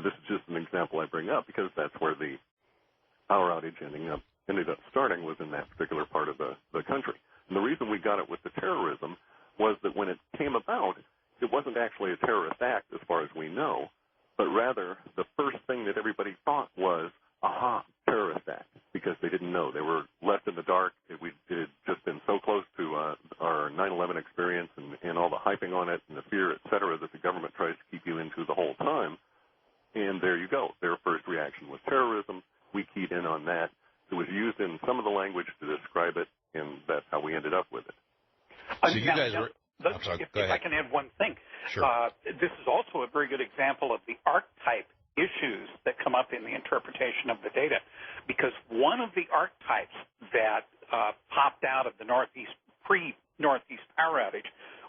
This is just an example I bring up because that's where the power outage ended up starting, was in that particular part of the country. And the reason we got it with the terrorism was that when it came about, it wasn't actually a terrorist act as far as we know, but rather the first thing that everybody thought was, aha, terrorist act, because they didn't know. They were left in the dark. It had just been so close to our 9/11 experience and all the hyping on it and the fear, et cetera, that the government tries to keep you into the whole time. And there you go. Their first reaction was terrorism. We keyed in on that. It was used in some of the language to describe it, and that's how we ended up with it. So you guys were... I'm sorry, go ahead. If I can add one thing. Sure. This is also a very good example of the archetype issues that come up in the interpretation of the data, because one of the archetypes that popped out of the pre-Northeast power outage,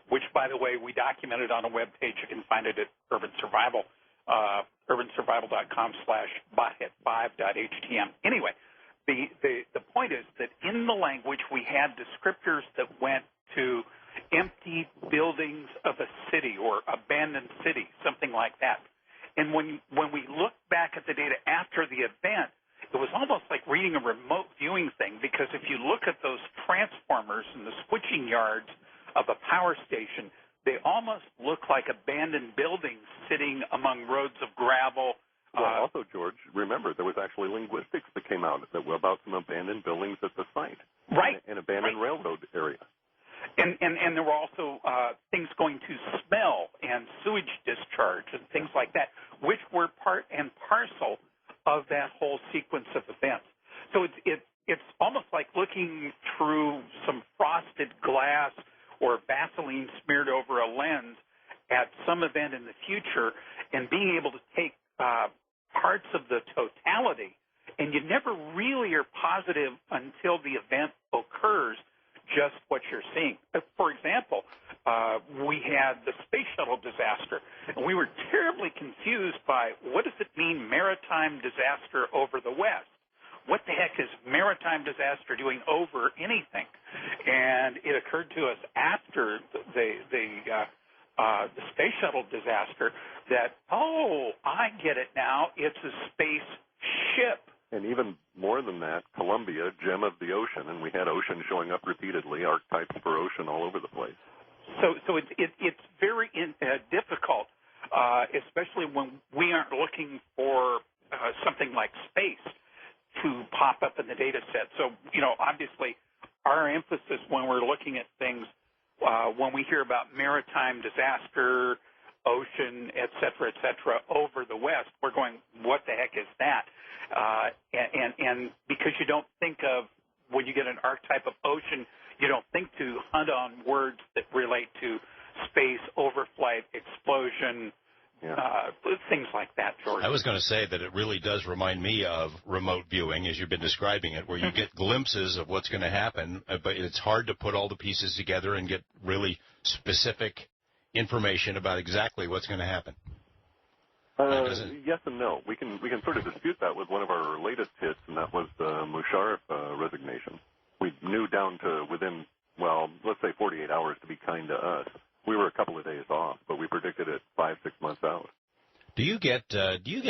which, by the way, we documented on a web page. You can find it at Urban Survival, urbansurvival.com/bothead5.htm. Anyway, the point is that in the language we had descriptors that went to empty buildings of a city or abandoned city, something like that. And when we look back at the data after the event, it was almost like reading a remote viewing thing, because if you look at those transformers and the switching yards of a power station, they almost look like abandoned buildings sitting among roads of gravel. Well, also, George, remember, there was actually linguistics that came out that were about some abandoned buildings at the site. Right. An abandoned railroad area. And there were also things going to smell and sewage discharge and things like that, which were part and parcel of that whole sequence of events. So it's almost like looking through some frosted glass or Vaseline smeared over a lens at some event in the future and being able to take parts of the totality, and you never really are positive until the event occurs just what you're seeing. For example, we had the space shuttle disaster, and we were terribly confused by what does it mean maritime disaster over the West? What the heck is maritime disaster doing over anything? And it occurred to us after the space shuttle disaster that, oh, I get it now. It's a space ship. And even more than that, Columbia, gem of the ocean, and we had ocean showing up repeatedly, archetypes for ocean all over the place. So it's very difficult, especially when we aren't looking for something like space to pop up in the data set. So, obviously our emphasis when we're looking at things, when we hear about maritime disaster, ocean, et cetera, over the West, we're going, what the heck is that? And because you don't think of, when you get an archetype of ocean, you don't think to hunt on words that relate to space, overflight, explosion, things like that, George. I was going to say that it really does remind me of remote viewing, as you've been describing it, where you get glimpses of what's going to happen, but it's hard to put all the pieces together and get really specific information about exactly what's going to happen. Yes and no. We can sort of dispute that with one of our latest hits, and that was the Musharraf resignation. We knew down to within, well, let's say 48 hours to be kind to us. We were a couple of days off, but we predicted it 5-6 months out. Do you get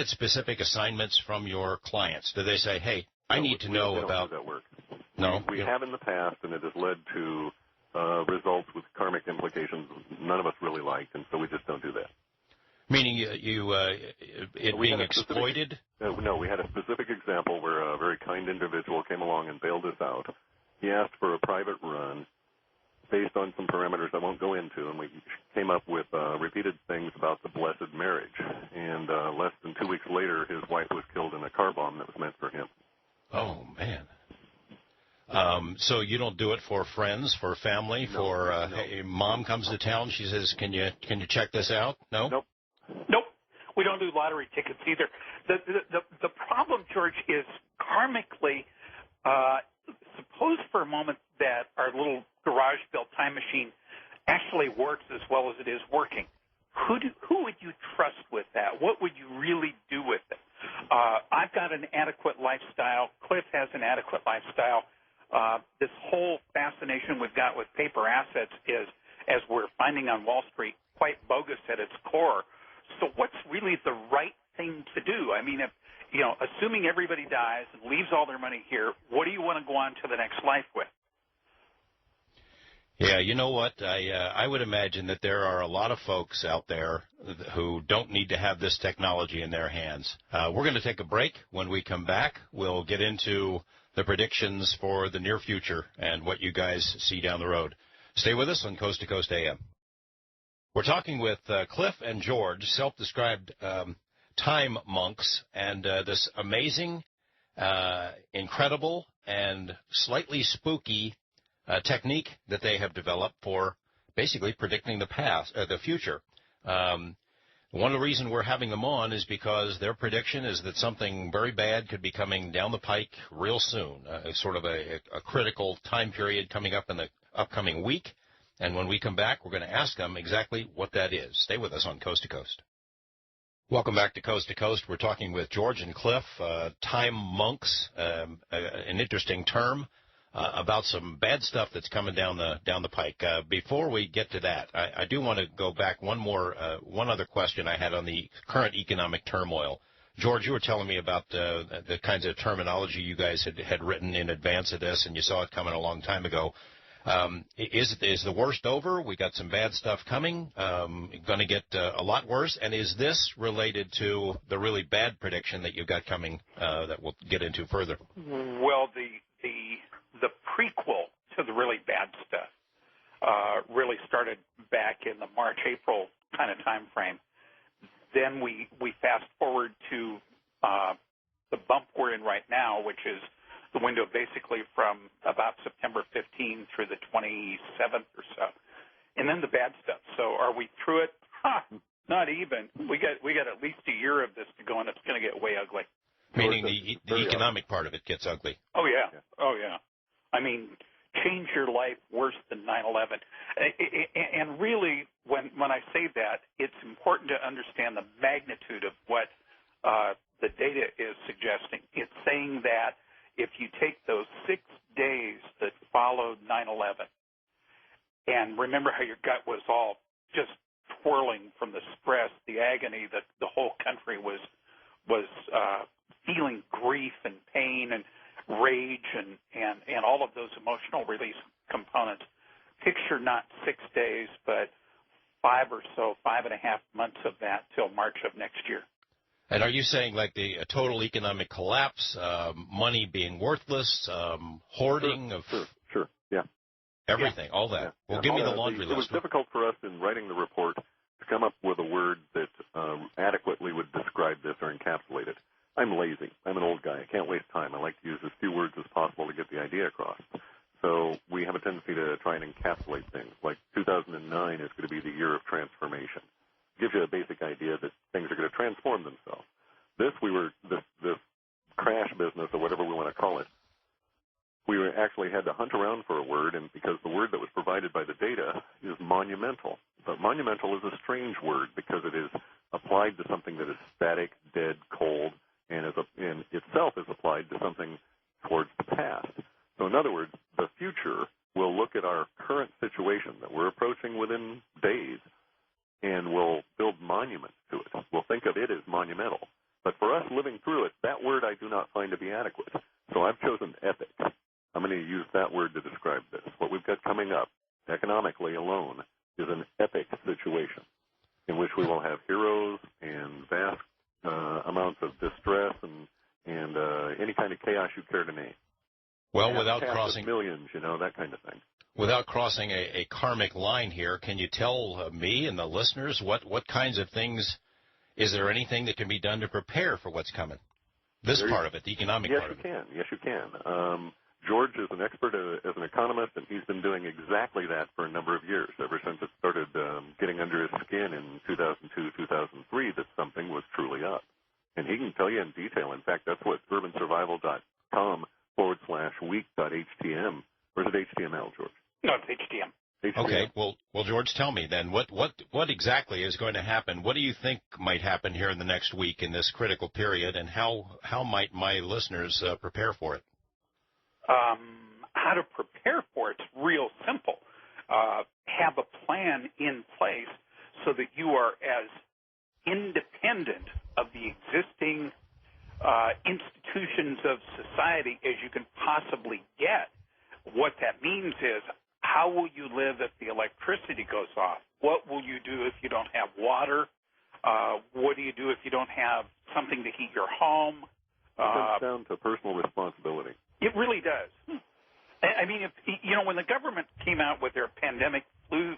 specific assignments from your clients? Do they say, hey, I need to know about that work? No? We have in the past, and it has led to results with karmic implications none of us really liked, and so we just don't do that. Meaning it being exploited? No, we had a specific example where a very kind individual came along and bailed us out. He asked for a private run based on some parameters I won't go into, and we came up with repeated things about the blessed marriage. And less than 2 weeks later, his wife was killed in a car bomb that was meant for him. Oh, man. So you don't do it for friends, for family, no. Hey, mom comes to town, she says, can you check this out? No? Nope. We don't do lottery tickets either. The problem, George, is karmically, suppose for a moment that our little garage-built time machine actually works as well as it is working. Who would you trust with that? What would you really do with it? I've got an adequate lifestyle. Clif has an adequate lifestyle. This whole fascination we've got with paper assets is, as we're finding on Wall Street, quite bogus at its core. So what's really the right thing to do? I mean, if, assuming everybody dies and leaves all their money here, what do you want to go on to the next life with? Yeah, you know what? I would imagine that there are a lot of folks out there who don't need to have this technology in their hands. We're going to take a break. When we come back, we'll get into the predictions for the near future and what you guys see down the road. Stay with us on Coast to Coast AM. We're talking with Clif and George, self-described time monks, and this amazing, incredible, and slightly spooky technique that they have developed for basically predicting the future. One of the reasons we're having them on is because their prediction is that something very bad could be coming down the pike real soon, sort of a critical time period coming up in the upcoming week. And when we come back, we're going to ask them exactly what that is. Stay with us on Coast to Coast. Welcome back to Coast. We're talking with George and Clif, time monks, an interesting term, about some bad stuff that's coming down the pike. Before we get to that, I do want to go back one other question I had on the current economic turmoil. George, you were telling me about the kinds of terminology you guys had written in advance of this, and you saw it coming a long time ago. Is the worst over? We got some bad stuff coming, going to get a lot worse. And is this related to the really bad prediction that you've got coming that we'll get into further? Well, the prequel to the really bad stuff really started back in the March-April kind of time frame. Then we fast forward to the bump we're in right now, which is the window basically from about September 15 through the 27th or so, and then the bad stuff. So are we through it? Not even. We got at least a year of this to go, and it's going to get way ugly. Meaning the economic part of it gets ugly. Oh yeah. Oh yeah. I mean, change your life worse than 9/11. And really, when I say that, it's important to understand the magnitude of what the data is suggesting. It's saying that if you take those 6 days that followed 9/11, and remember how your gut was all just twirling from the stress, the agony that the whole country was feeling, grief and pain and rage and all of those emotional release components. Picture not 6 days, but 5.5 months of that till March of next year. And are you saying like the total economic collapse, money being worthless, hoarding of Sure, yeah, everything, all that? Yeah. Well, give me the laundry list. It was difficult for us in writing the report to come up with a word that adequately would describe this or encapsulate it. I'm lazy. I'm an old guy. I can't waste time. I like to use as few words as possible to get the idea across. So we have a tendency to try and encapsulate things. Like 2009 is going to be the year of transformation. Gives you a basic idea that things are going to transform themselves. This crash business, or whatever we want to call it, we actually had to hunt around for a word, and because the word that was provided by the data is monumental. But monumental is a strange word because it is applied to something that is static, dead, cold, and in itself is applied to something towards the past. So in other words, the future will look at our current situation that we're approaching within days, and we'll build monuments to it. We'll think of it as monumental. But for us living through it, that word I do not find to be adequate. So I've chosen epic. I'm going to use that word to describe this. What we've got coming up, economically alone, is an epic situation in which we will have heroes and vast amounts of distress and any kind of chaos you care to name. Well, without crossing millions, that kind of thing. Without crossing a karmic line here, can you tell me and the listeners what kinds of things, is there anything that can be done to prepare for what's coming? This part of it, the economic part of it. Yes, you can. George is an expert as an economist, and he's been doing exactly that for a number of years, ever since it started getting under his skin in 2002, 2003, that something was truly up. And he can tell you in detail. In fact, that's what urbansurvival.com/week.htm, or is it HTML, George? No, it's HTML. Okay, well, George, tell me then, what exactly is going to happen? What do you think might happen here in the next week in this critical period, and how might my listeners prepare for it? How to prepare for it's real simple. Have a plan in place so that you are as independent of the existing institutions of society as you can possibly get. What that means is, how will you live if the electricity goes off? What will you do if you don't have water? What do you do if you don't have something to heat your home? It comes down to personal responsibility. It really does. I mean, if, when the government came out with their pandemic flu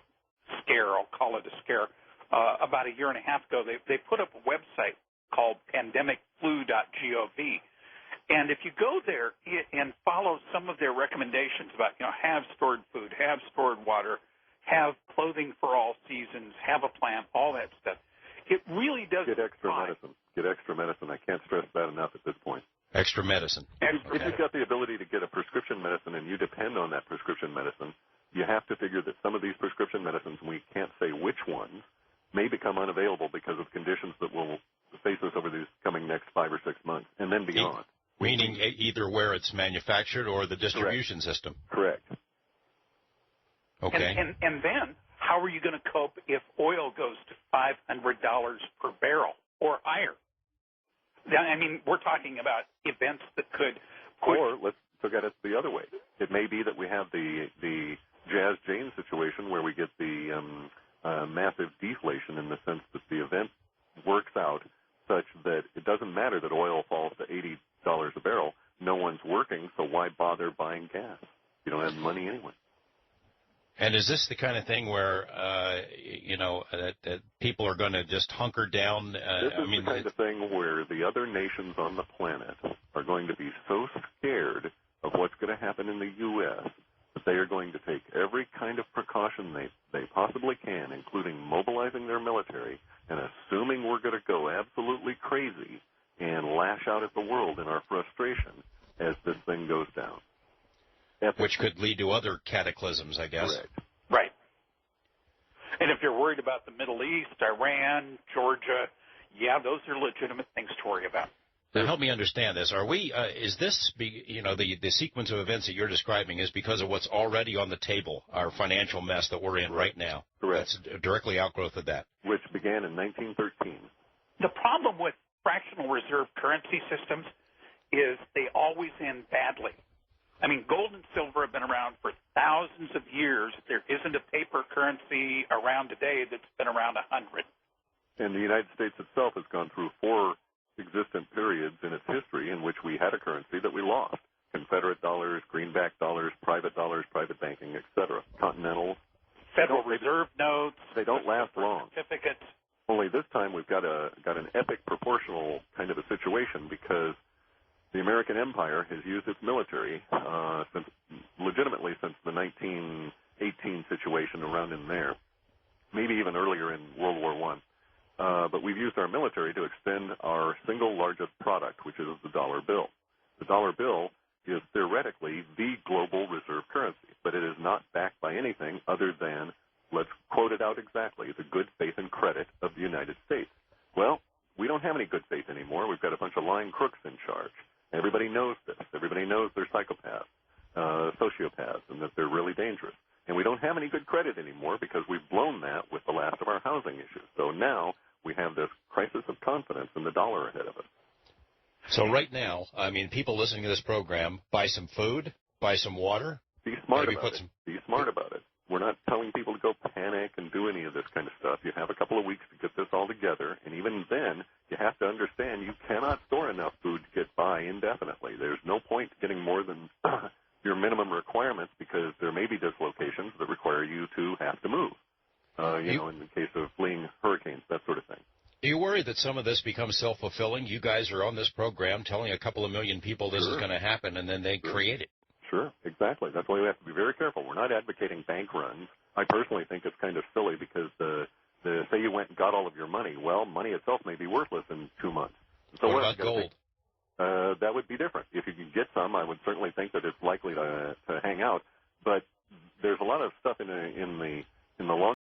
scare, I'll call it a scare, about a year and a half ago, they put up a website called pandemicflu.gov. And if you go there and follow some of their recommendations about, have stored food, have stored water, have clothing for all seasons, have a plan, all that stuff, it really does. Get extra medicine. Get extra medicine. I can't stress that enough at this point. Extra medicine. And if you've got the ability to get a prescription medicine and you depend on that prescription medicine, you have to figure that some of these prescription medicines, we can't say which ones, may become unavailable because of conditions that will face us over these coming next 5 or 6 months and then beyond. Meaning either where it's manufactured or the distribution system. Correct. Okay. And then, how are you going to cope if oil goes to $500 per barrel or higher? I mean, we're talking about events that could... Or let's look at it the other way. It may be that we have the Jazz Jane situation where we get the massive deflation in the sense that the event works out such that it doesn't matter that oil falls to $80 a barrel. No one's working, so why bother buying gas? You don't have money anyway. And is this the kind of thing where, that people are going to just hunker down? This is the kind of thing where the other nations on the planet are going to be so scared of what's going to happen in the U.S. that they are going to take every kind of precaution they possibly can, including mobilizing their military and assuming we're going to go absolutely crazy and lash out at the world in our frustration as this thing goes down. Which could lead to other cataclysms, I guess. Correct. Right. And if you're worried about the Middle East, Iran, Georgia, those are legitimate things to worry about. Now, help me understand this. Are we? Is this, the sequence of events that you're describing is because of what's already on the table, our financial mess that we're in right now? Correct. That's directly outgrowth of that. Which began in 1913. The problem with fractional reserve currency systems is they always end badly. I mean, gold and silver have been around for thousands of years. There isn't a paper currency around today that's been around 100. And the United States itself has gone through 4 existent periods in its history in which we had a currency that we lost. Confederate dollars, greenback dollars, private banking, etc. Continental. Federal Reserve notes. They don't last long. Certificates. Only this time we've got an epic proportional kind of a situation because the American Empire has used its military legitimately since the 1918 situation around in there, maybe even earlier in World War I. But we've used our military to extend our single largest product, which is the dollar bill. The dollar bill is theoretically the global reserve currency, but it is not backed by anything other than, let's quote it out exactly, the good faith and credit of the United States. Well, we don't have any good faith anymore. We've got a bunch of lying crooks in charge. Everybody knows this. Everybody knows they're psychopaths, sociopaths, and that they're really dangerous. And we don't have any good credit anymore because we've blown that with the last of our housing issues. So now we have this crisis of confidence in the dollar ahead of us. So right now, I mean, people listening to this program, buy some food, buy some water. Be smart about it. Be smart about it. We're not telling people to go panic and do any of this kind of stuff. You have a couple of weeks to get this all together, and even then, you have to understand you cannot store enough food to get by indefinitely. There's no point getting more than your minimum requirements because there may be dislocations that require you to have to move, in the case of fleeing hurricanes, that sort of thing. Do you worry that some of this becomes self-fulfilling? You guys are on this program telling a couple of million people this is going to happen, and then they create it. Sure, exactly. That's why we have to be very careful. We're not advocating bank runs. I personally think it's kind of silly because say you went and got all of your money. Well, money itself may be worthless in 2 months. So what about gold? That would be different. If you can get some, I would certainly think that it's likely to hang out. But there's a lot of stuff in the long